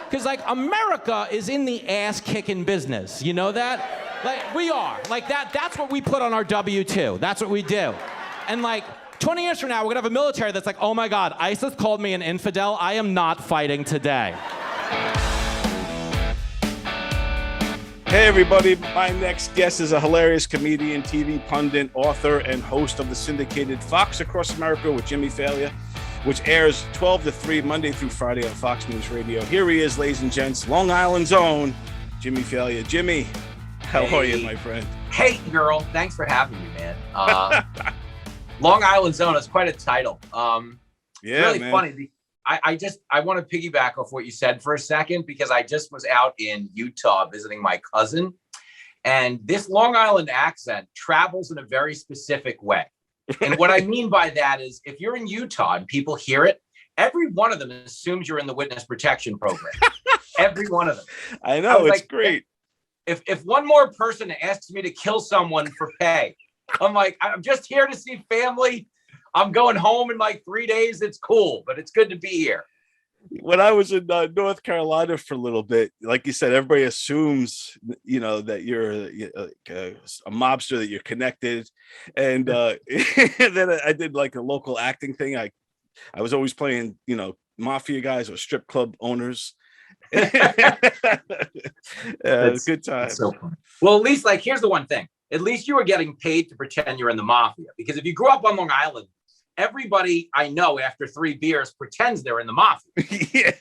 Because like America is in the ass kicking business. You know that? Like we are. Like that's what we put on our W-2. That's what we do. And like 20 years from now, we're gonna have a military that's like, oh my God, ISIS called me an infidel. I am not fighting today. Hey everybody, my next guest is a hilarious comedian, TV pundit, author, and host of the syndicated Fox Across America with Jimmy Faillla, which airs 12 to 3 Monday through Friday on Fox News Radio. Here he is, ladies and gents, Long Island's own Jimmy Faillla. Jimmy, how are you, my friend? Hey, girl. Thanks for having me, man. Long Island's own is quite a title. Yeah, really man. Funny. I want to piggyback off what you said for a second, because I just was out in Utah visiting my cousin, and this Long Island accent travels in a very specific way. And what I mean by that is, if you're in Utah and people hear it, every one of them assumes you're in the witness protection program. Every one of them. I know, it's like, great. If one more person asks me to kill someone for pay, I'm like, I'm just here to see family. I'm going home in like 3 days. It's cool, but it's good to be here. When I was in North Carolina for a little bit, like you said, everybody assumes, you know, that you're a mobster, that you're connected. And then I did like a local acting thing. I was always playing, you know, mafia guys or strip club owners. It's a good time. So fun. Well, at least, like, here's the one thing. At least you were getting paid to pretend you're in the mafia. Because if you grew up on Long Island, everybody I know after 3 beers pretends they're in the mafia. Yeah.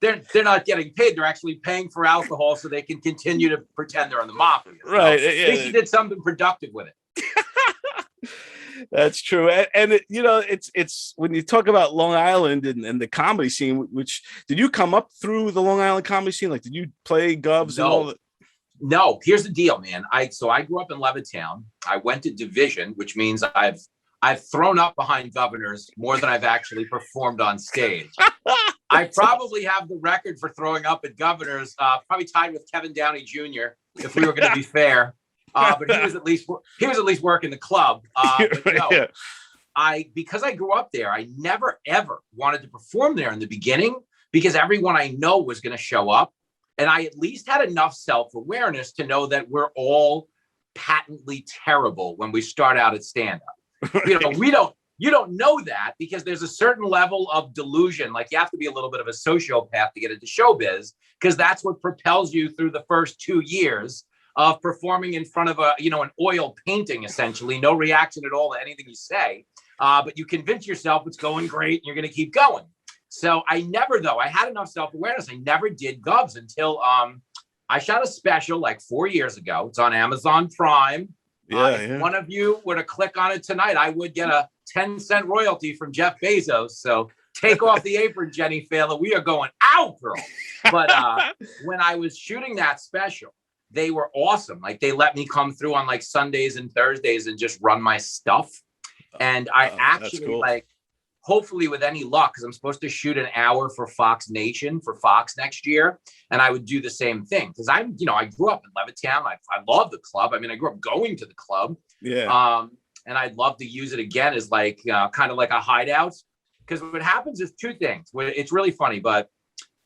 They're not getting paid. They're actually paying for alcohol so they can continue to pretend they're in the mafia. Right. So at least you did something productive with it. That's true. And it, you know, it's when you talk about Long Island and the comedy scene, which did you come up through the Long Island comedy scene? Like, did you play Govs and all that? No, here's the deal, man. I grew up in Levittown. I went to division, which means I've thrown up behind governors more than I've actually performed on stage. I probably have the record for throwing up at governors, probably tied with Kevin Downey Jr., if we were going to be fair. But he was at least working the club. But no, yeah. Because I grew up there, I never ever wanted to perform there in the beginning, because everyone I know was going to show up. And I at least had enough self-awareness to know that we're all patently terrible when we start out at stand-up. You know, you don't know that, because there's a certain level of delusion. Like, you have to be a little bit of a sociopath to get into showbiz, because that's what propels you through the first 2 years of performing in front of an oil painting, essentially, no reaction at all to anything you say. But you convince yourself it's going great and you're going to keep going. So I had enough self-awareness. I never did Govs until I shot a special like 4 years ago. It's on Amazon Prime. If one of you were to click on it tonight, I would get a 10-cent royalty from Jeff Bezos. So take off the apron, Jenny Faillla. We are going out, girl. But when I was shooting that special, they were awesome. Like, they let me come through on like Sundays and Thursdays and just run my stuff. And I actually cool. Hopefully with any luck, because I'm supposed to shoot an hour for Fox Nation for Fox next year. And I would do the same thing, because I grew up in Levittown. I love the club. I mean, I grew up going to the club. Yeah. And I'd love to use it again as like kind of like a hideout. Because what happens is 2 things. It's really funny, but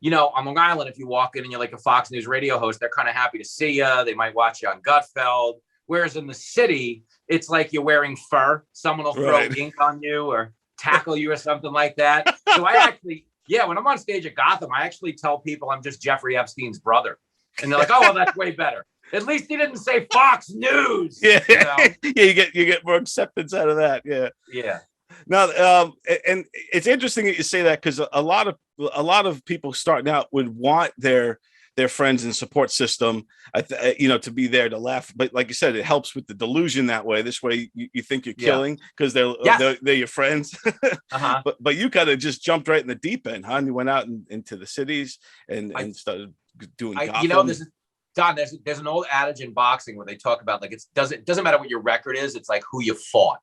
you know, on Long Island, if you walk in and you're like a Fox News radio host, they're kind of happy to see you. They might watch you on Gutfeld. Whereas in the city, it's like you're wearing fur. Someone will throw ink on you or tackle you or something like that. So I actually, when I'm on stage at Gotham, I actually tell people I'm just Jeffrey Epstein's brother. And they're like, oh, well, that's way better. At least he didn't say Fox News. Yeah, you know? Yeah, you get more acceptance out of that. Yeah. Yeah. Now, and it's interesting that you say that, because a lot of people starting out would want their friends and support system, to be there to laugh. But like you said, it helps with the delusion that way. This way, you think you're killing because they're your friends. But you kind of just jumped right in the deep end, huh? And you went out into the cities and started doing. Don, there's an old adage in boxing where they talk about, like, it doesn't matter what your record is. It's like who you fought.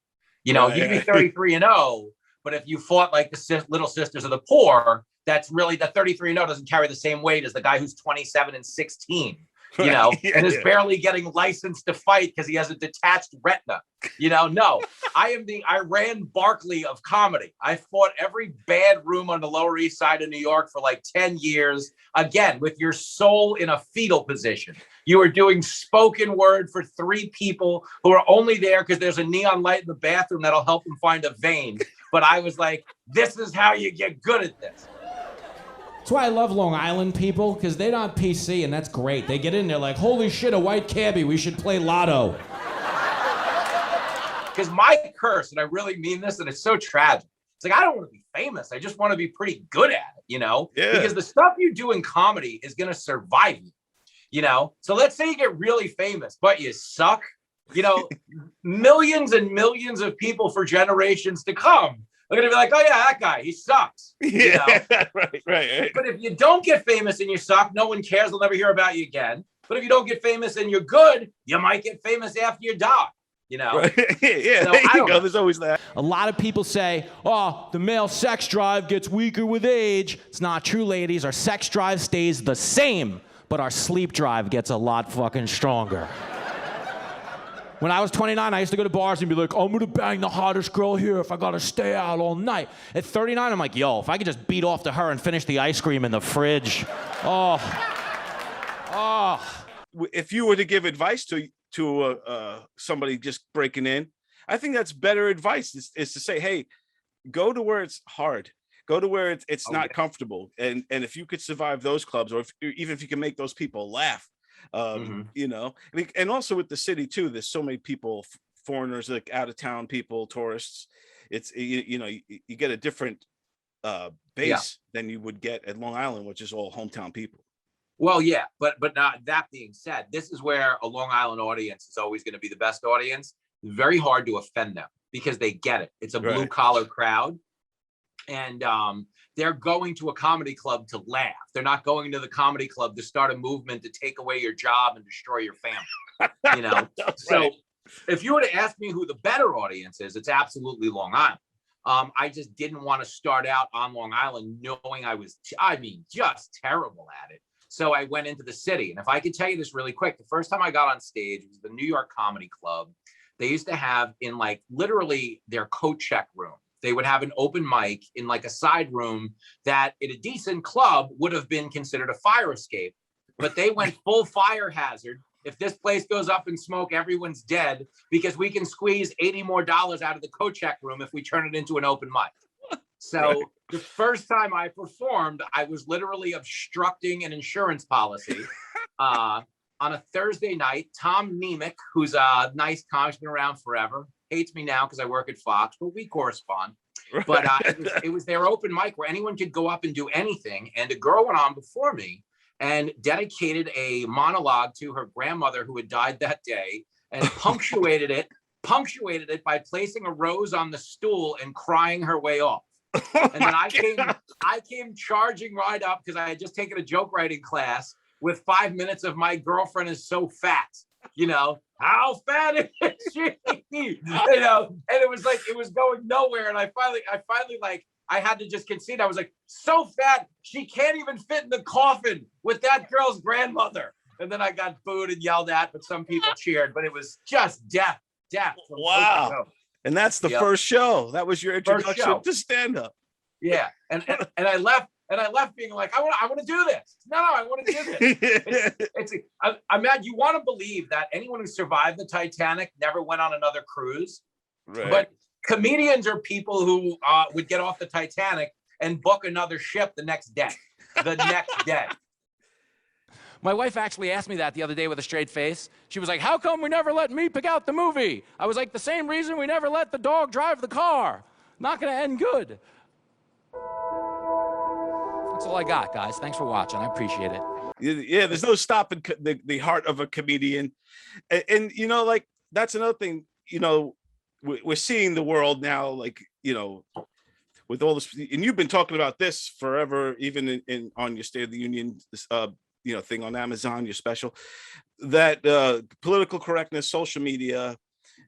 You know, you can be 33-0, but if you fought like the Little Sisters of the Poor, that's really, the 33-0 doesn't carry the same weight as the guy who's 27-16. you know, Yeah, and is yeah. barely getting licensed to fight because he has a detached retina. You know, no, I am the Iran Barkley of comedy. I fought every bad room on the Lower East Side of New York for like 10 years. Again, with your soul in a fetal position. You are doing spoken word for 3 people who are only there because there's a neon light in the bathroom that'll help them find a vein. But I was like, this is how you get good at this. That's why I love Long Island people, because they're not PC, and that's great. They get in there like, holy shit, a white cabbie, we should play lotto. Because my curse, and I really mean this, and it's so tragic. It's like, I don't want to be famous. I just want to be pretty good at it, you know? Yeah. Because the stuff you do in comedy is going to survive you, you know? So let's say you get really famous, but you suck. You know, millions and millions of people for generations to come are going to be like, oh, yeah, that guy, he sucks. You know? Yeah, right. But if you don't get famous and you suck, no one cares. They'll never hear about you again. But if you don't get famous and you're good, you might get famous after you die. You know? Right. Yeah, So, there I you don't go. know. There's always that. A lot of people say, oh, the male sex drive gets weaker with age. It's not true, ladies. Our sex drive stays the same, but our sleep drive gets a lot fucking stronger. When I was 29, I used to go to bars and be like, I'm gonna bang the hottest girl here if I gotta stay out all night. At 39, I'm like, yo, if I could just beat off to her and finish the ice cream in the fridge. Oh. If you were to give advice to somebody just breaking in, I think that's better advice is to say, hey, go to where it's hard. Go to where it's not comfortable. And if you could survive those clubs, or even if you can make those people laugh, you know, and also with the city too, there's so many people, foreigners, like out of town people, tourists. It's, you know, you get a different base than you would get at Long Island, which is all hometown people. Well, yeah, but not, that being said, this is where a Long Island audience is always going to be the best audience. It's very hard to offend them because they get it. It's a blue collar crowd. And they're going to a comedy club to laugh. They're not going to the comedy club to start a movement to take away your job and destroy your family. You know, so if you were to ask me who the better audience is, it's absolutely Long Island. I just didn't want to start out on Long Island knowing I was, just terrible at it. So I went into the city. And if I could tell you this really quick, the first time I got on stage was the New York Comedy Club. They used to have in like literally their coat check room. They would have an open mic in like a side room that in a decent club would have been considered a fire escape, but they went full fire hazard. If this place goes up in smoke, everyone's dead because we can squeeze $80 more out of the coat check room if we turn it into an open mic. So the first time I performed, I was literally obstructing an insurance policy. On a Thursday night, Tom Nemec, who's a nice comic, been around forever, hates me now because I work at Fox, but we correspond. But it was their open mic where anyone could go up and do anything. And a girl went on before me and dedicated a monologue to her grandmother who had died that day and punctuated it by placing a rose on the stool and crying her way off. And then I came charging right up because I had just taken a joke writing class with 5 minutes of my girlfriend is so fat. You know, how fat is she? You know, and it was like, it was going nowhere. And I finally like, I had to just concede. I was like, so fat, she can't even fit in the coffin with that girl's grandmother. And then I got booed and yelled at, but some people cheered, but it was just death. Wow. And that's the first show. That was your introduction to stand-up. Yeah. And I left. And I left being like, I want to do this. No, I want to do this. I'm mad. You want to believe that anyone who survived the Titanic never went on another cruise. Right. But comedians are people who would get off the Titanic and book another ship the next day. My wife actually asked me that the other day with a straight face. She was like, how come we never let me pick out the movie? I was like, the same reason we never let the dog drive the car. Not going to end good. That's all I got, guys. Thanks for watching. I appreciate it. Yeah, there's no stopping the heart of a comedian. And you know, like, that's another thing, you know, we're seeing the world now, like, you know, with all this, and you've been talking about this forever, even in on your State of the Union, you know, thing on Amazon, your special, that political correctness, social media,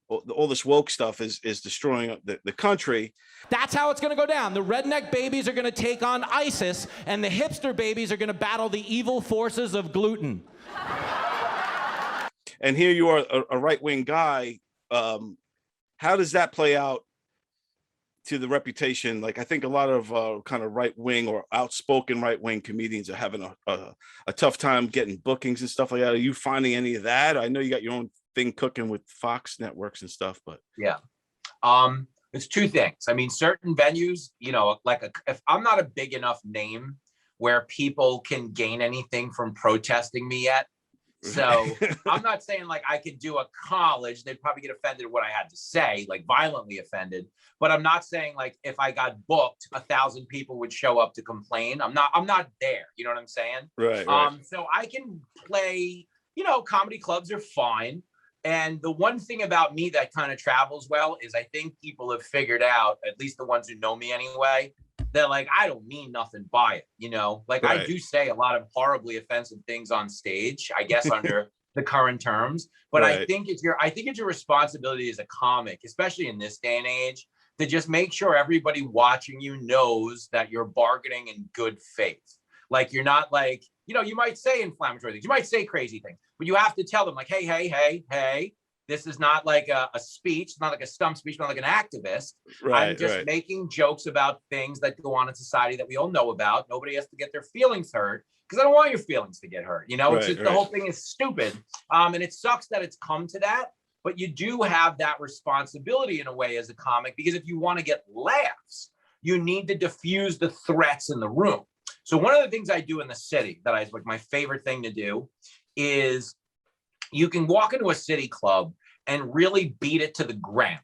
all this woke stuff is destroying the country. That's how it's going to go down. The redneck babies are going to take on ISIS, and the hipster babies are going to battle the evil forces of gluten. and here you are, a right-wing guy. How does that play out to the reputation? Like, I think a lot of kind of right-wing or outspoken right-wing comedians are having a tough time getting bookings and stuff like that. Are you finding any of that? I know you got your own thing cooking with Fox networks and stuff, but yeah. It's two things. I mean, certain venues, you know, like if I'm not a big enough name where people can gain anything from protesting me yet. So I'm not saying like I could do a college, they'd probably get offended at what I had to say, like violently offended. But I'm not saying like if I got booked, 1,000 people would show up to complain. I'm not there. You know what I'm saying? Right. So I can play, you know, comedy clubs are fine. And the one thing about me that kind of travels well is I think people have figured out, at least the ones who know me anyway, that like, I don't mean nothing by it, you know, like right. I do say a lot of horribly offensive things on stage, I guess under the current terms, but right. I think it's your responsibility as a comic, especially in this day and age, to just make sure everybody watching you knows that you're bargaining in good faith. Like, you're not like, you know, you might say inflammatory things, you might say crazy things, but you have to tell them like, hey, this is not like a speech, it's not like a stump speech, not like an activist. Right, I'm just making jokes about things that go on in society that we all know about. Nobody has to get their feelings hurt because I don't want your feelings to get hurt. You know, it's just the whole thing is stupid. And it sucks that it's come to that, but you do have that responsibility in a way as a comic, because if you want to get laughs, you need to diffuse the threats in the room. So one of the things I do in the city that I like my favorite thing to do is you can walk into a city club and really beat it to the ground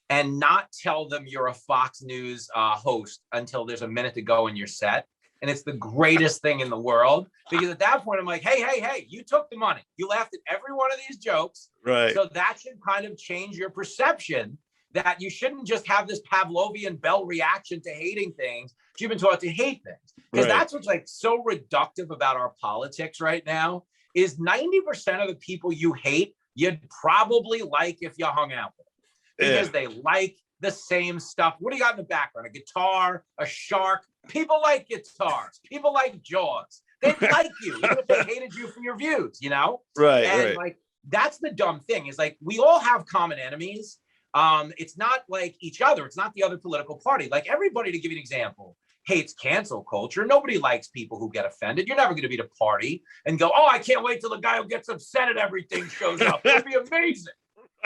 and not tell them you're a Fox News host until there's a minute to go in your set. And it's the greatest thing in the world, because at that point I'm like, hey, you took the money. You laughed at every one of these jokes. Right. So that should kind of change your perception that you shouldn't just have this Pavlovian bell reaction to hating things. You've been taught to hate things, because that's what's like so reductive about our politics right now is 90% of the people you hate, you'd probably like if you hung out with them, because they like the same stuff. What do you got in the background? A guitar, a shark. People like guitars. People like Jaws. They like you, even if they hated you for your views, you know? Right. And like, that's the dumb thing is like, we all have common enemies. It's not like each other. It's not the other political party. Like everybody, to give you an example, hates cancel culture. Nobody likes people who get offended. You're never going to be at a party and go, oh, I can't wait till the guy who gets upset at everything shows up. It'll be amazing.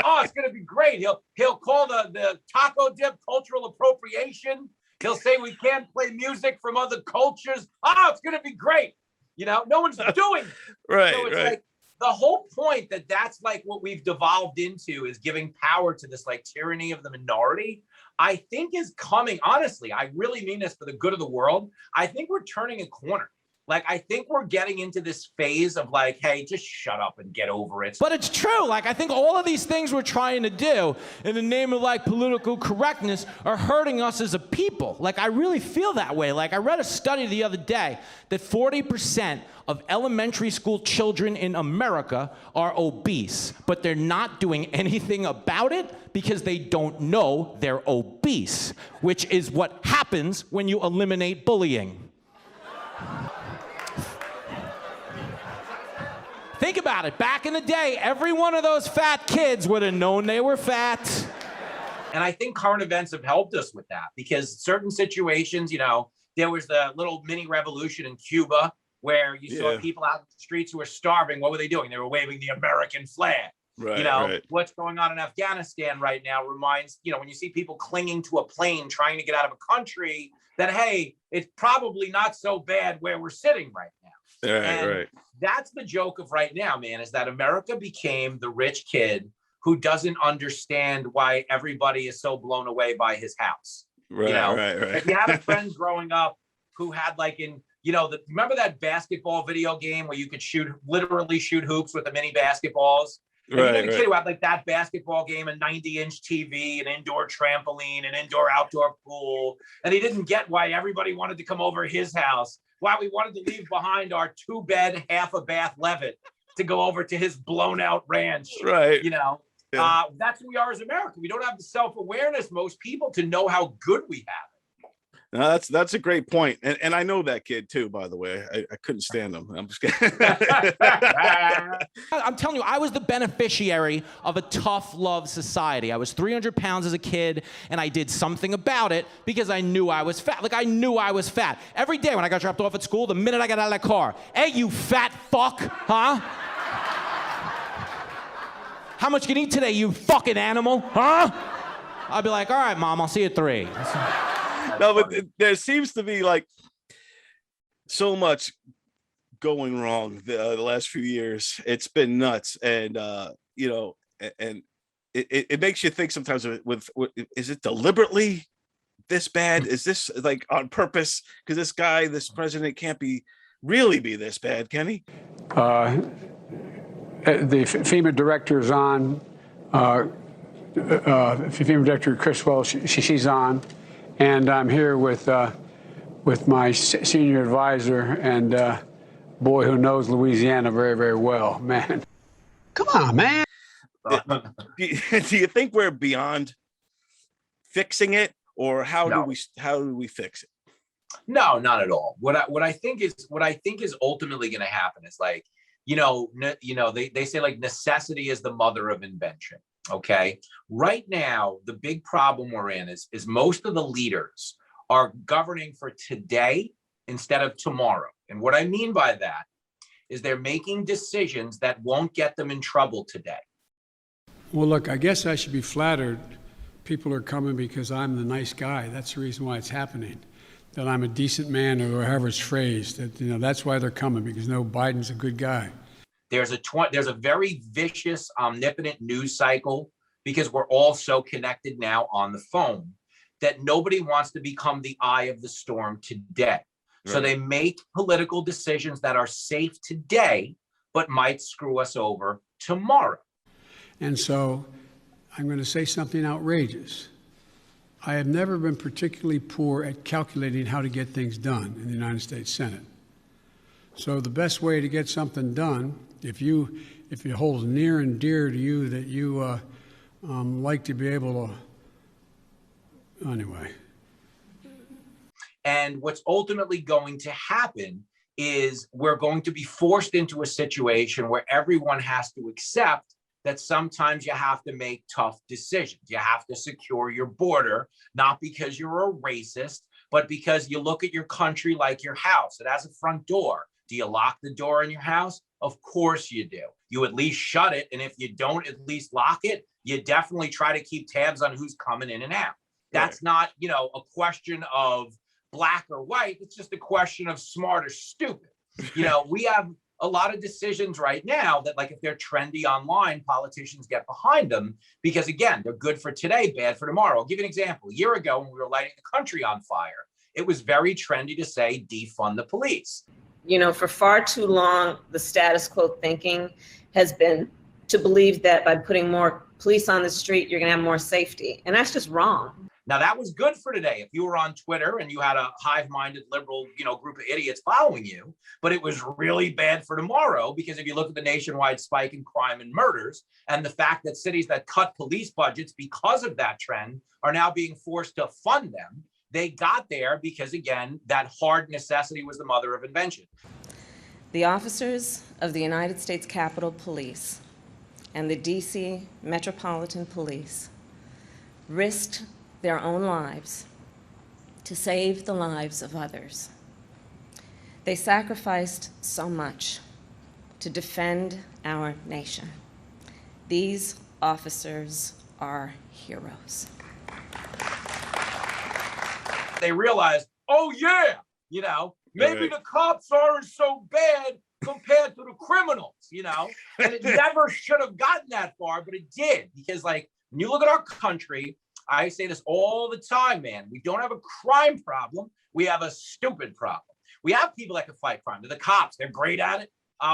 Oh, it's going to be great. He'll call the taco dip cultural appropriation. He'll say we can't play music from other cultures. Oh, it's going to be great. You know, no one's doing it. Right. So it's like the whole point that's like what we've devolved into is giving power to this like tyranny of the minority, I think is coming. Honestly, I really mean this for the good of the world. I think we're turning a corner. Like, I think we're getting into this phase of like, hey, just shut up and get over it. But it's true. Like, I think all of these things we're trying to do in the name of like political correctness are hurting us as a people. Like, I really feel that way. Like, I read a study the other day that 40% of elementary school children in America are obese, but they're not doing anything about it because they don't know they're obese, which is what happens when you eliminate bullying. Think about it. Back in the day, every one of those fat kids would have known they were fat. And I think current events have helped us with that, because certain situations, you know, there was the little mini revolution in Cuba where you saw people out in the streets who were starving. What were they doing? They were waving the American flag. Right, you know, what's going on in Afghanistan right now reminds, you know, when you see people clinging to a plane trying to get out of a country, that, hey, it's probably not so bad where we're sitting right now. Right. That's the joke of right now, man, is that America became the rich kid who doesn't understand why everybody is so blown away by his house. Right, you know? right. If you had a friend growing up who had like remember that basketball video game where you could literally shoot hoops with the mini basketballs? And you had a kid who had like that basketball game, a 90-inch TV, an indoor trampoline, an indoor-outdoor pool, and he didn't get why everybody wanted to come over his house, why we wanted to leave behind our 2-bed, half-a-bath Levitt to go over to his blown-out ranch. Right. You know, that's who we are as America. We don't have the self-awareness, most people, to know how good we have it. No, that's a great point. And I know that kid too, by the way. I couldn't stand him. I'm just kidding. I'm telling you, I was the beneficiary of a tough love society. I was 300 pounds as a kid, and I did something about it because I knew I was fat. Like, I knew I was fat. Every day when I got dropped off at school, the minute I got out of that car, hey, you fat fuck, huh? How much can you eat today, you fucking animal, huh? I'll be like, all right, Mom, I'll see you at 3. No, but there seems to be like so much going wrong the last few years. It's been nuts, and you know, and it makes you think sometimes with is it deliberately this bad? Is this like on purpose? Because this president can't really be this bad, can he? The FEMA director is on. FEMA director Chris Wells, she's on. And I'm here with my senior advisor and boy who knows Louisiana very, very well, man. Come on, man. Do you think we're beyond fixing it, or how do we fix it? No, not at all. What I think is ultimately going to happen is, like, they say, like, necessity is the mother of invention. Okay. Right now, the big problem we're in is most of the leaders are governing for today instead of tomorrow. And what I mean by that is they're making decisions that won't get them in trouble today. Well, look, I guess I should be flattered. People are coming because I'm the nice guy. That's the reason why it's happening. That I'm a decent man, or however it's phrased. That, that's why they're coming, because Biden's a good guy. There's a very vicious, omnipotent news cycle, because we're all so connected now on the phone, that nobody wants to become the eye of the storm today. Right. So they make political decisions that are safe today, but might screw us over tomorrow. And so I'm going to say something outrageous. I have never been particularly poor at calculating how to get things done in the United States Senate. So the best way to get something done, if it holds near and dear to you that you like to be able to, anyway. And what's ultimately going to happen is we're going to be forced into a situation where everyone has to accept that sometimes you have to make tough decisions. You have to secure your border, not because you're a racist, but because you look at your country like your house. It has a front door. Do you lock the door in your house? Of course you do. You at least shut it. And if you don't at least lock it, you definitely try to keep tabs on who's coming in and out. That's not, a question of black or white. It's just a question of smart or stupid. We have a lot of decisions right now that, like, if they're trendy online, politicians get behind them because, again, they're good for today, bad for tomorrow. I'll give you an example. A year ago, when we were lighting the country on fire, it was very trendy to say defund the police. For far too long, the status quo thinking has been to believe that by putting more police on the street, you're going to have more safety. And that's just wrong. Now, that was good for today if you were on Twitter and you had a hive-minded liberal, group of idiots following you. But it was really bad for tomorrow, because if you look at the nationwide spike in crime and murders, and the fact that cities that cut police budgets because of that trend are now being forced to fund them, they got there because, again, that hard necessity was the mother of invention. The officers of the United States Capitol Police and the DC Metropolitan Police risked their own lives to save the lives of others. They sacrificed so much to defend our nation. These officers are heroes. They realized, oh yeah, maybe the cops aren't so bad compared to the criminals, and it never should have gotten that far, but it did, because, like, when you look at our country, I say this all the time, man, we don't have a crime problem. We have a stupid problem. We have people that can fight crime. They're the cops. They're great at it.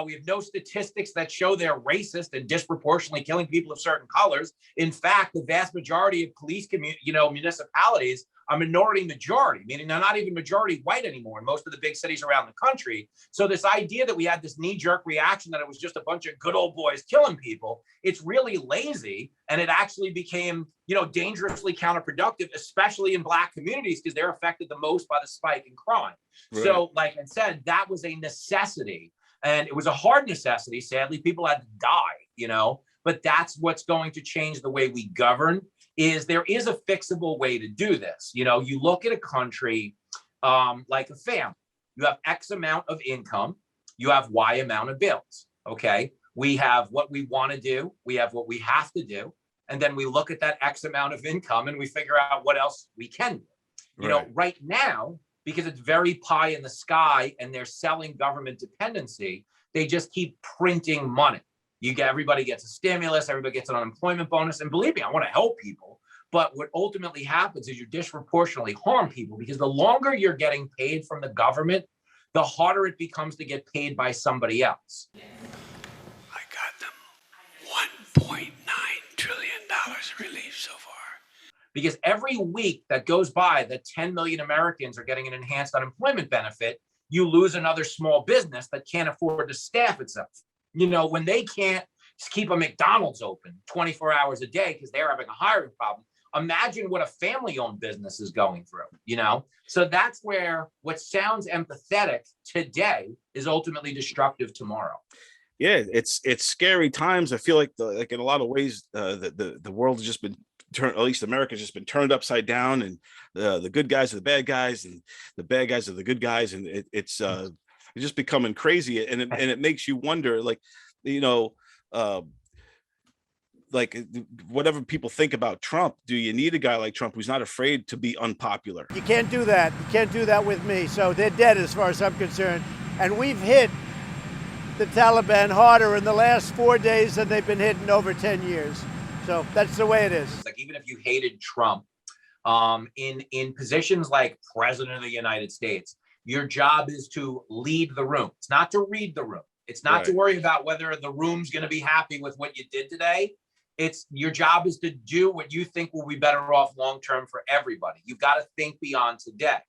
We have no statistics that show they're racist and disproportionately killing people of certain colors. In fact, the vast majority of police municipalities a minority majority, meaning they're not even majority white anymore in most of the big cities around the country. So this idea that we had this knee-jerk reaction that it was just a bunch of good old boys killing people, it's really lazy, and it actually became, dangerously counterproductive, especially in Black communities, because they're affected the most by the spike in crime. Right. So, like I said, that was a necessity, and it was a hard necessity. Sadly, people had to die, but that's what's going to change the way we govern. Is there is a fixable way to do this. You look at a country like a family. You have X amount of income. You have Y amount of bills. Okay. We have what we want to do. We have what we have to do. And then we look at that X amount of income and we figure out what else we can do. Right now, because it's very pie in the sky and they're selling government dependency, they just keep printing money. Everybody gets a stimulus, everybody gets an unemployment bonus. And believe me, I want to help people. But what ultimately happens is you disproportionately harm people, because the longer you're getting paid from the government, the harder it becomes to get paid by somebody else. I got them $1.9 trillion relief so far. Because every week that goes by that 10 million Americans are getting an enhanced unemployment benefit, you lose another small business that can't afford to staff itself. When they can't keep a McDonald's open 24 hours a day because they're having a hiring problem, imagine what a family-owned business is going through, So that's where what sounds empathetic today is ultimately destructive tomorrow. Yeah, it's scary times. I feel like in a lot of ways, the world has just been turned, at least America's just been turned upside down, and the good guys are the bad guys, and the bad guys are the good guys, and it's just becoming crazy, and it makes you wonder, whatever people think about Trump, do you need a guy like Trump who's not afraid to be unpopular? You can't do that. You can't do that with me. So they're dead as far as I'm concerned. And we've hit the Taliban harder in the last 4 days than they've been hit in over 10 years. So that's the way it is. Like, even if you hated Trump, in positions like President of the United States, your job is to lead the room. It's not to read the room. It's not to worry about whether the room's going to be happy with what you did today. It's your job is to do what you think will be better off long-term for everybody. You've got to think beyond today.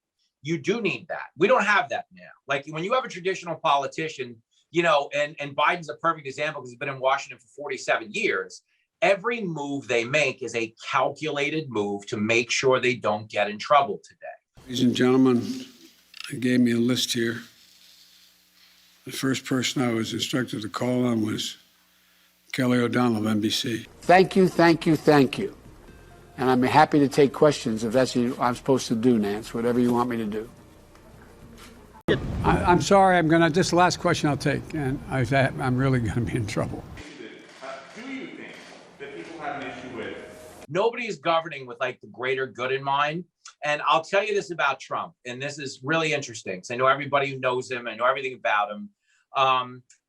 You do need that. We don't have that now. Like, when you have a traditional politician, and Biden's a perfect example because he's been in Washington for 47 years. Every move they make is a calculated move to make sure they don't get in trouble today. Ladies and gentlemen, they gave me a list here. The first person I was instructed to call on was Kelly O'Donnell of NBC. Thank you, thank you, thank you. And I'm happy to take questions if that's what I'm supposed to do, Nance, whatever you want me to do. I'm sorry, this last question I'll take, and I'm really going to be in trouble. Do you think that people have an issue with? Nobody is governing with the greater good in mind. And I'll tell you this about Trump, and this is really interesting because I know everybody who knows him, I know everything about him.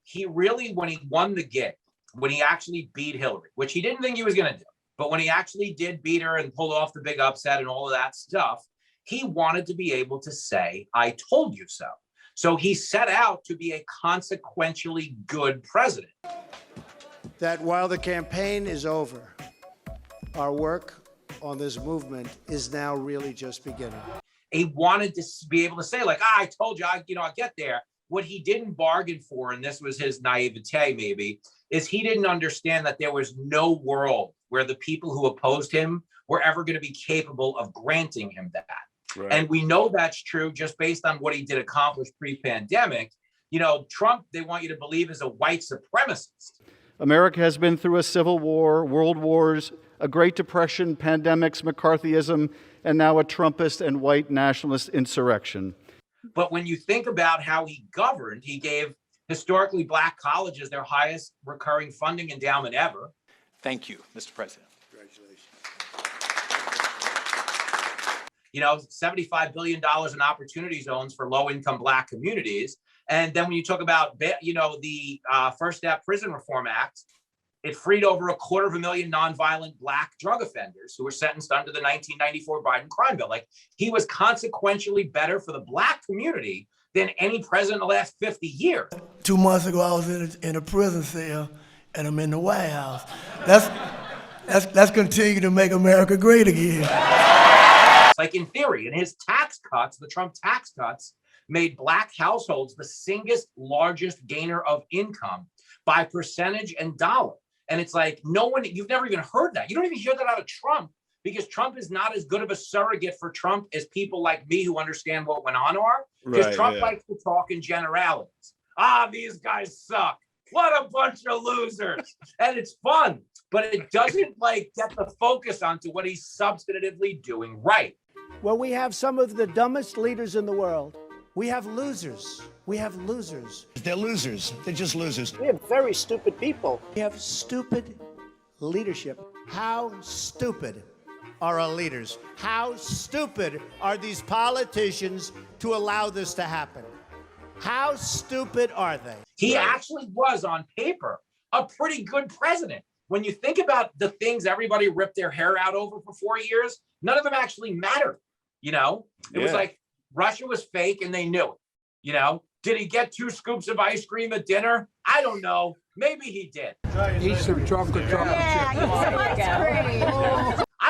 He really, when he won the gig, when he actually beat Hillary, which he didn't think he was going to do, but when he actually did beat her and pulled off the big upset and all of that stuff, he wanted to be able to say, I told you so. So he set out to be a consequentially good president. That while the campaign is over, our work on this movement is now really just beginning. He wanted to be able to say, I told you, I'll get there. What he didn't bargain for, and this was his naivete maybe, is he didn't understand that there was no world where the people who opposed him were ever going to be capable of granting him that. Right. And we know that's true just based on what he did accomplish pre-pandemic. Trump, they want you to believe, is a white supremacist. America has been through a civil war, world wars, a Great Depression, pandemics, McCarthyism, and now a Trumpist and white nationalist insurrection. But when you think about how he governed, he gave historically Black colleges their highest recurring funding endowment ever. Thank you, Mr. President. Congratulations. $75 billion in opportunity zones for low-income Black communities. And then when you talk about, the First Step Prison Reform Act, it freed over 250,000 nonviolent Black drug offenders who were sentenced under the 1994 Biden crime bill. He was consequentially better for the Black community than any president in the last 50 years. 2 months ago, I was in a prison cell, and I'm in the White House. Let's continue to make America great again. Like in theory, and his tax cuts, the Trump tax cuts, made Black households the single largest gainer of income by percentage and dollar. And it's like, no one, you've never even heard that. You don't even hear that out of Trump, because Trump is not as good of a surrogate for Trump as people like me who understand what went on are. Because Trump likes to talk in generalities. These guys suck. What a bunch of losers. And it's fun, but it doesn't like get the focus onto what he's substantively doing right. Well, we have some of the dumbest leaders in the world. We have losers. We have losers. They're losers. They're just losers. We have very stupid people. We have stupid leadership. How stupid are our leaders? How stupid are these politicians to allow this to happen? How stupid are they? He actually was, on paper, a pretty good president. When you think about the things everybody ripped their hair out over for 4 years, none of them actually mattered. You know, it was like Russia was fake and they knew it. You know, did he get 2 scoops of ice cream at dinner? I don't know. Maybe he did. Eat some chocolate chip. I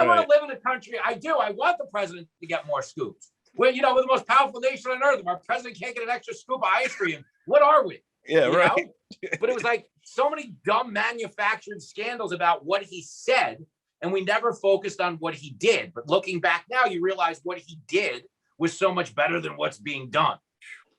want to live in a country. I do. I want the president to get more scoops. We're, you know, we're the most powerful nation on earth. If our president can't get an extra scoop of ice cream, what are we? Yeah, You right. know? But it was like so many dumb manufactured scandals about what he said, and we never focused on what he did. But looking back now, you realize what he did was so much better than what's being done.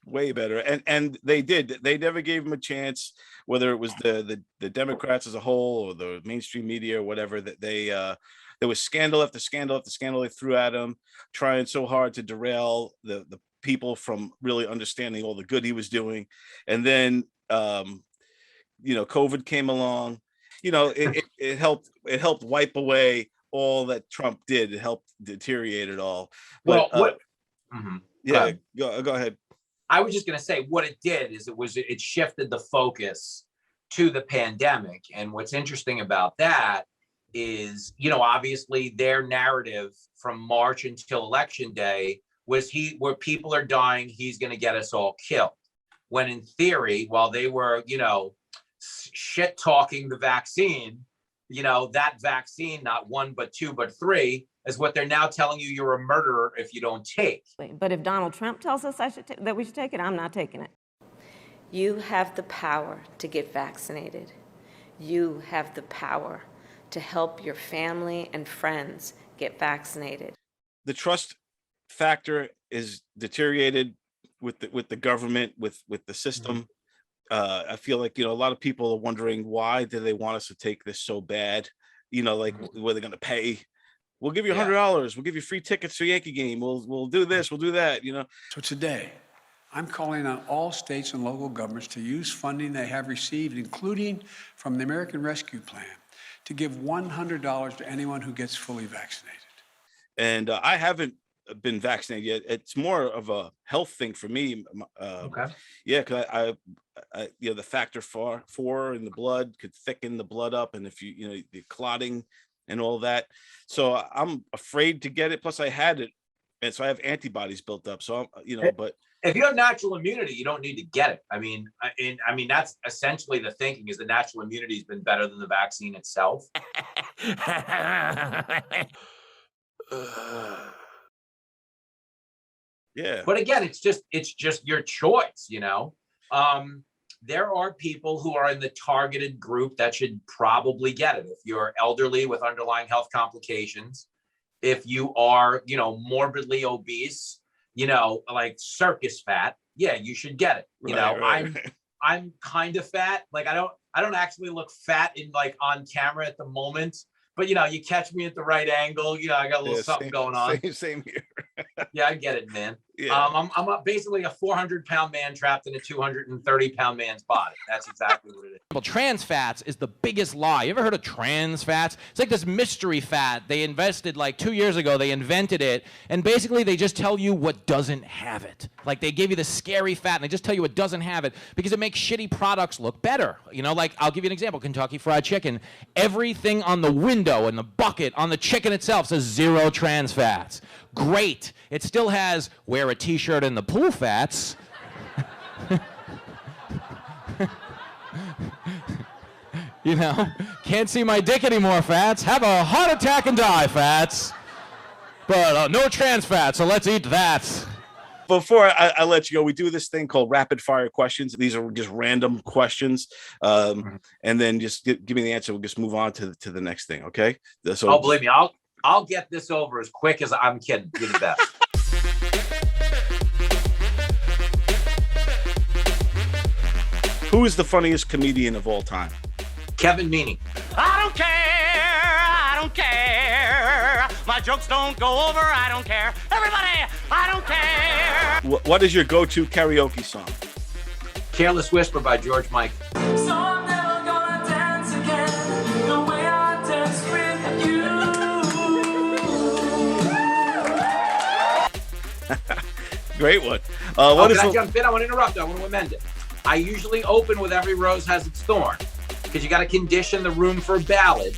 Way better. And they did. They never gave him a chance, whether it was the Democrats as a whole or the mainstream media or whatever, that there was scandal after scandal after scandal they threw at him, trying so hard to derail the people from really understanding all the good he was doing. And then, you know, COVID came along. You know, it helped wipe away all that Trump did. It helped deteriorate it all. But, yeah, go ahead. I was just going to say what it did is it shifted the focus to the pandemic. And what's interesting about that is, you know, obviously their narrative from March until election day was where people are dying, he's going to get us all killed. When in theory, while they were, you know, shit talking the vaccine, you know, that vaccine, not 1, but 2, but 3, is what they're now telling you you're a murderer if you don't take. But if Donald Trump tells us that we should take it, I'm not taking it. You have the power to get vaccinated. You have the power to help your family and friends get vaccinated. The trust factor is deteriorated with the government, with the system. I feel like, you know, a lot of people are wondering, why do they want us to take this so bad? You know, like, were they going to pay? We'll give you $100. We'll give you free tickets to a Yankee game. We'll do this. We'll do that. You know. So today, I'm calling on all states and local governments to use funding they have received, including from the American Rescue Plan, to give $100 to anyone who gets fully vaccinated. And I haven't been vaccinated yet. It's more of a health thing for me. Yeah, because I you know, the factor 4 in the blood could thicken the blood up, and if you know, the clotting and all that. So I'm afraid to get it. Plus, I had it, and so I have antibodies built up. So I'm, you know, but if you have natural immunity, you don't need to get it. I mean, that's essentially the thinking, is the natural immunity has been better than the vaccine itself. Yeah. But again, it's just your choice, you know. There are people who are in the targeted group that should probably get it. If you're elderly with underlying health complications, if you are, you know, morbidly obese, you know, like circus fat, yeah, you should get it. You know, I'm kind of fat. Like I don't actually look fat in like on camera at the moment, but you know, you catch me at the right angle. You know, I got a little something going on. Same here. Yeah, I get it, man. Yeah. I'm basically a 400-pound man trapped in a 230-pound man's body. That's exactly what it is. Well, trans fats is the biggest lie. You ever heard of trans fats? It's like this mystery fat. They invested like 2 years ago. They invented it, and basically they just tell you what doesn't have it. Like they give you the scary fat, and they just tell you what doesn't have it because it makes shitty products look better. You know, like I'll give you an example: Kentucky Fried Chicken. Everything on the window and the bucket on the chicken itself says 0 trans fats. Great. It still has wear a t-shirt in the pool fats. You know, can't see my dick anymore fats. Have a heart attack and die fats. but no trans fat, so let's eat that. Before I let you go, we do this thing called rapid fire questions. These are just random questions. And then just give me the answer. We'll just move on to the next thing. Okay. So, believe me, I'll get this over as quick as I'm kidding. You're the best. Who is the funniest comedian of all time? Kevin Meaney. I don't care. I don't care. My jokes don't go over. I don't care. Everybody, I don't care. What is your go-to karaoke song? Careless Whisper by George Michael. So I'm never gonna dance again the way I danced with you. Great one. Can I jump in? I want to interrupt. I want to amend it. I usually open with Every Rose Has Its Thorn because you got to condition the room for a ballad,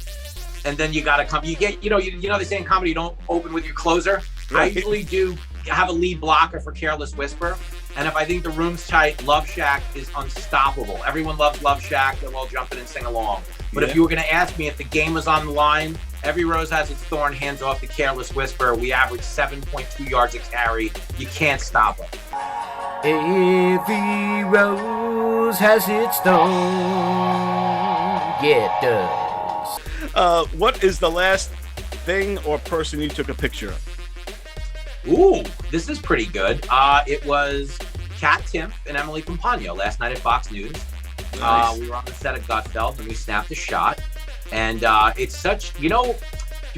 and then you got to come. You know they say in comedy you don't open with your closer. Right. I usually do have a lead blocker for Careless Whisper, and if I think the room's tight, Love Shack is unstoppable. Everyone loves Love Shack. They'll all jump in and sing along. But if you were going to ask me if the game was on the line, Every Rose Has Its Thorn, hands off to Careless Whisper. We average 7.2 yards a carry. You can't stop it. Every rose has its thorn. Yeah, it does. What is the last thing or person you took a picture of? Ooh, this is pretty good. It was Kat Timpf and Emily Compagno last night at Fox News. Nice. We were on the set of Gutfeld and we snapped a shot. And it's such, do you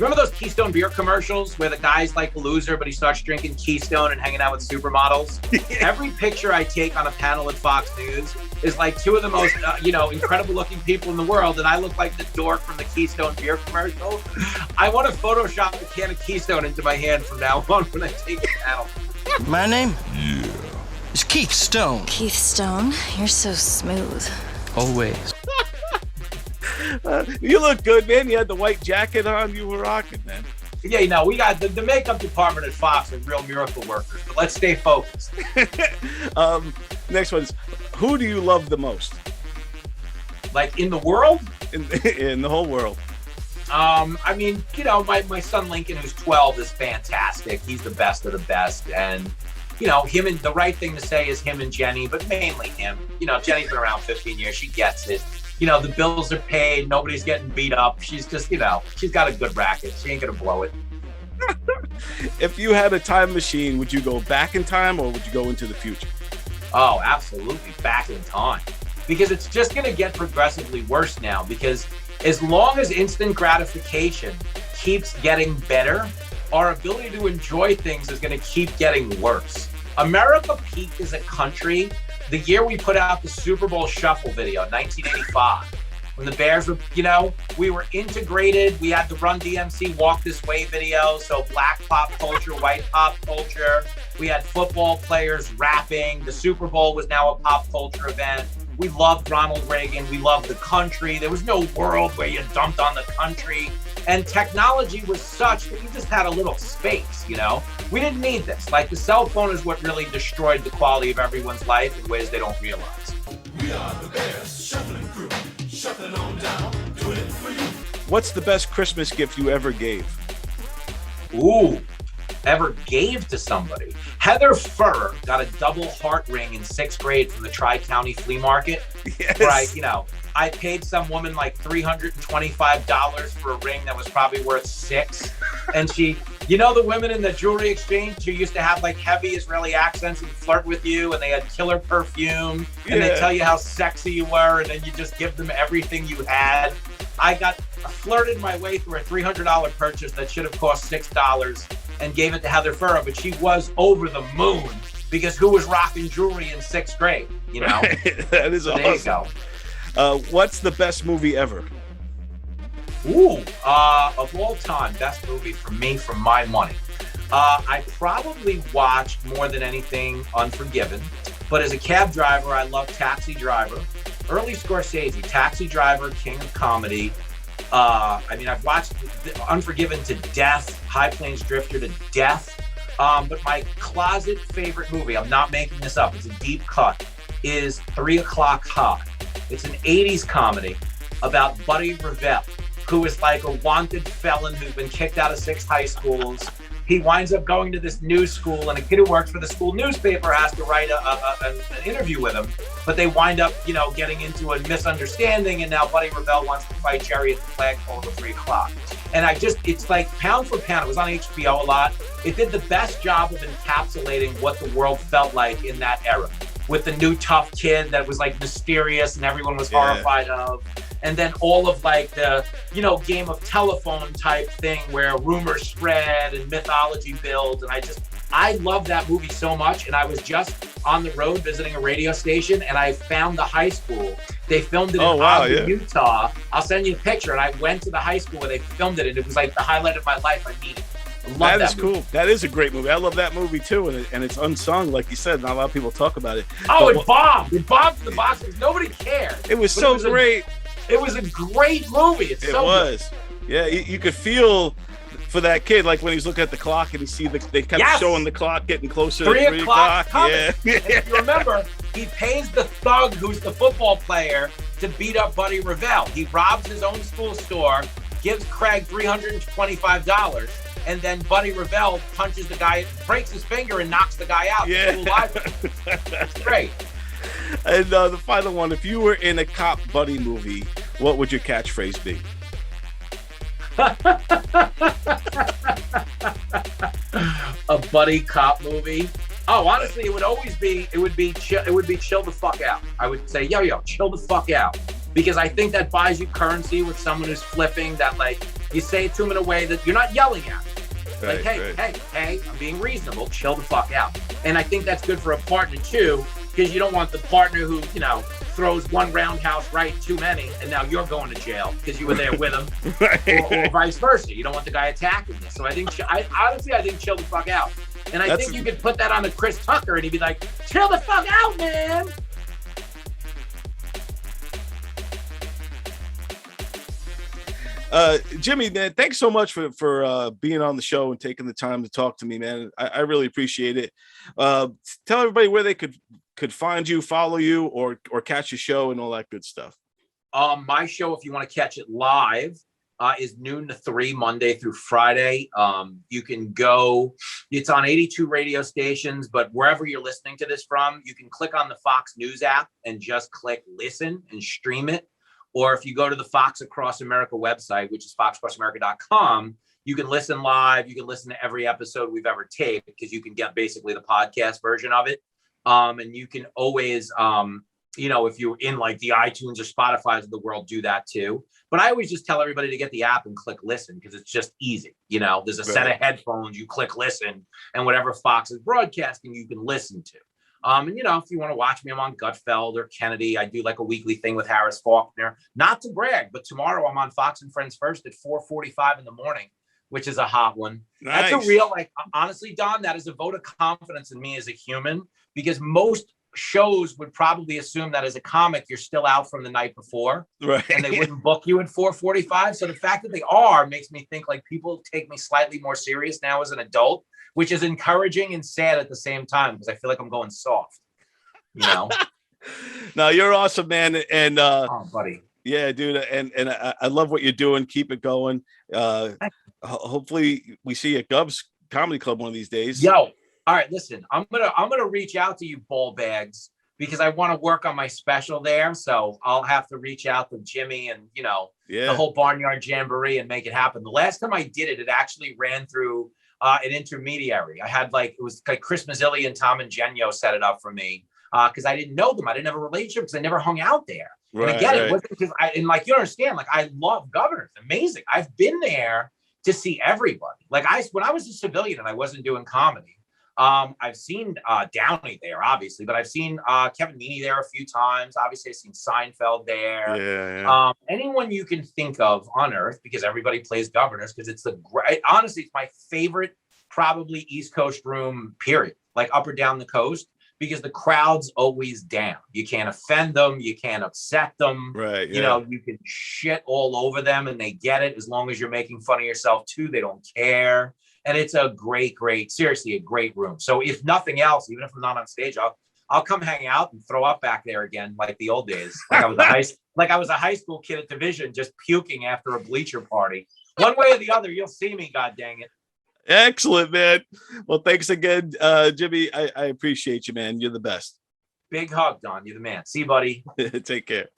remember those Keystone beer commercials where the guy's like a loser, but he starts drinking Keystone and hanging out with supermodels? Every picture I take on a panel at Fox News is like two of the most, incredible looking people in the world. And I look like the dork from the Keystone beer commercial. I want to Photoshop a can of Keystone into my hand from now on when I take a panel. My name? Yeah. Is Keith Stone. Keith Stone, you're so smooth. Always. You look good, man. You had the white jacket on. You were rocking, man. Yeah, we got the makeup department at Fox are real miracle workers, but let's stay focused. Next one's, who do you love the most? Like in the world? In the whole world. My son Lincoln, who's 12, is fantastic. He's the best of the best. And, him and the right thing to say is him and Jenny, but mainly him. Jenny's been around 15 years. She gets it. The bills are paid. Nobody's getting beat up. She's just, she's got a good racket. She ain't going to blow it. If you had a time machine, would you go back in time or would you go into the future? Oh, absolutely. Back in time. Because it's just going to get progressively worse now. Because as long as instant gratification keeps getting better, our ability to enjoy things is going to keep getting worse. America peaked as a country the year we put out the Super Bowl Shuffle video, 1985, when the Bears were, we were integrated. We had the Run DMC Walk This Way video, so black pop culture, white pop culture. We had football players rapping. The Super Bowl was now a pop culture event. We loved Ronald Reagan. We loved the country. There was no world where you dumped on the country. And technology was such that you just had a little space, We didn't need this. Like the cell phone is what really destroyed the quality of everyone's life in ways they don't realize. We are the Bears, shuffling crew, shuffling on down, doing it for you. What's the best Christmas gift you ever gave? Ooh, ever gave to somebody. Heather Furr got a double heart ring in 6th grade from the Tri-County Flea Market. Yes. Where I paid some woman like $325 for a ring that was probably worth $6. And she, the women in the jewelry exchange who used to have like heavy Israeli accents and flirt with you, and they had killer perfume, and they tell you how sexy you were, and then you just give them everything you had. I flirted my way through a $300 purchase that should have cost $6 and gave it to Heather Furr, but she was over the moon because who was rocking jewelry in 6th grade, That is so awesome. There you go. What's the best movie ever? Ooh, of all time, best movie for me, for my money. I probably watched more than anything Unforgiven, but as a cab driver, I love Taxi Driver. Early Scorsese, Taxi Driver, king of comedy. I've watched Unforgiven to death, High Plains Drifter to death. But my closet favorite movie, I'm not making this up, it's a deep cut, is 3 O'Clock High. It's an 80s comedy about Buddy Revell, who is like a wanted felon who's been kicked out of 6 high schools. he winds up going to this news school, and a kid who works for the school newspaper has to write an interview with him. But they wind up, getting into a misunderstanding, and now Buddy Revell wants to fight Jerry at the flagpole at 3 o'clock. And it's like pound for pound. It was on HBO a lot. It did the best job of encapsulating what the world felt like in that era, with the new tough kid that was like mysterious and everyone was horrified of. And then all of like the, game of telephone type thing where rumors spread and mythology builds. And I love that movie so much. And I was just on the road visiting a radio station, and I found the high school. They filmed it in Ogden, Utah. I'll send you a picture. And I went to the high school where they filmed it, and it was like the highlight of my life. I mean, that is cool. That is a great movie. I love that movie too, and it's unsung, like you said. Not a lot of people talk about it. Oh, it bombed. It bombed in the box office. Nobody cared. It was so great. It was a great movie. It was. Yeah, you could feel for that kid, like when he's looking at the clock and you see they kept showing the clock getting closer. 3 o'clock. Yeah. And if you remember, he pays the thug who's the football player to beat up Buddy Revell. He robs his own school store, gives Craig $325, and then Buddy Revell punches the guy, breaks his finger, and knocks the guy out. Yeah. It's great. And the final one, if you were in a cop buddy movie, what would your catchphrase be? A buddy cop movie? Oh, honestly, it would be chill the fuck out. I would say, yo, chill the fuck out. Because I think that buys you currency with someone who's flipping, that like you say it to them in a way that you're not yelling at them. Like, hey, I'm being reasonable, chill the fuck out. And I think that's good for a partner too, because you don't want the partner who, throws one roundhouse right too many, and now you're going to jail because you were there with him, or vice versa. You don't want the guy attacking you. So I think chill the fuck out. And I think you could put that on to Chris Tucker, and he'd be like, chill the fuck out, man. Jimmy, man, thanks so much for being on the show and taking the time to talk to me, man. I really appreciate it. Tell everybody where they could find you, follow you, or catch your show and all that good stuff. My show, if you want to catch it live, is noon to 3 Monday through Friday. You can go, it's on 82 radio stations, but wherever you're listening to this from, you can click on the Fox News app and just click listen and stream it. Or if you go to the Fox Across America website, which is foxacrossamerica.com, you can listen live. You can listen to every episode we've ever taped, because you can get basically the podcast version of it. And you can always, if you're in like the iTunes or Spotify's of the world, do that too. But I always just tell everybody to get the app and click listen, because it's just easy. There's a set of headphones, you click listen, and whatever Fox is broadcasting, you can listen to. And if you want to watch me, I'm on Gutfeld or Kennedy. I do like a weekly thing with Harris Faulkner. Not to brag, but tomorrow I'm on Fox and Friends First at 4:45 in the morning, which is a hot one. Nice. That's a real, honestly, Don, that is a vote of confidence in me as a human, because most shows would probably assume that as a comic, you're still out from the night before, right? And they wouldn't book you at 4:45. So the fact that they are makes me think like people take me slightly more serious now as an adult, which is encouraging and sad at the same time, because I feel like I'm going soft, No, you're awesome, man. And oh, buddy. Yeah, dude. And I love what you're doing. Keep it going. Hopefully we see you at Govs Comedy Club one of these days. Yo, all right, listen, I'm gonna reach out to you ball bags, because I want to work on my special there. So I'll have to reach out to Jimmy and, the whole Barnyard Jamboree and make it happen. The last time I did it, it actually ran through an intermediary. I had it was like Chris Mazzilli and Tom and Genio set it up for me, because I didn't know them. I didn't have a relationship because I never hung out there. Right, and again, it wasn't because you understand, I love Governors. Amazing. I've been there to see everybody. When I was a civilian and I wasn't doing comedy, I've seen Downey there, obviously, but I've seen Kevin Meaney there a few times. Obviously, I've seen Seinfeld there. Yeah. Anyone you can think of on Earth, because everybody plays Governors, because it's honestly, it's my favorite, probably East Coast room, period. Like up or down the coast, because the crowd's always down. You can't offend them. You can't upset them. Right. Yeah. You can shit all over them and they get it. As long as you're making fun of yourself too, they don't care. And it's a great, seriously, a great room. So if nothing else, even if I'm not on stage, I'll come hang out and throw up back there again, like the old days. Like I was a high school kid at Division, just puking after a bleacher party. One way or the other, you'll see me. God dang it. Excellent, man. Well, thanks again, Jimmy. I appreciate you, man. You're the best. Big hug, Don. You're the man. See you, buddy. Take care.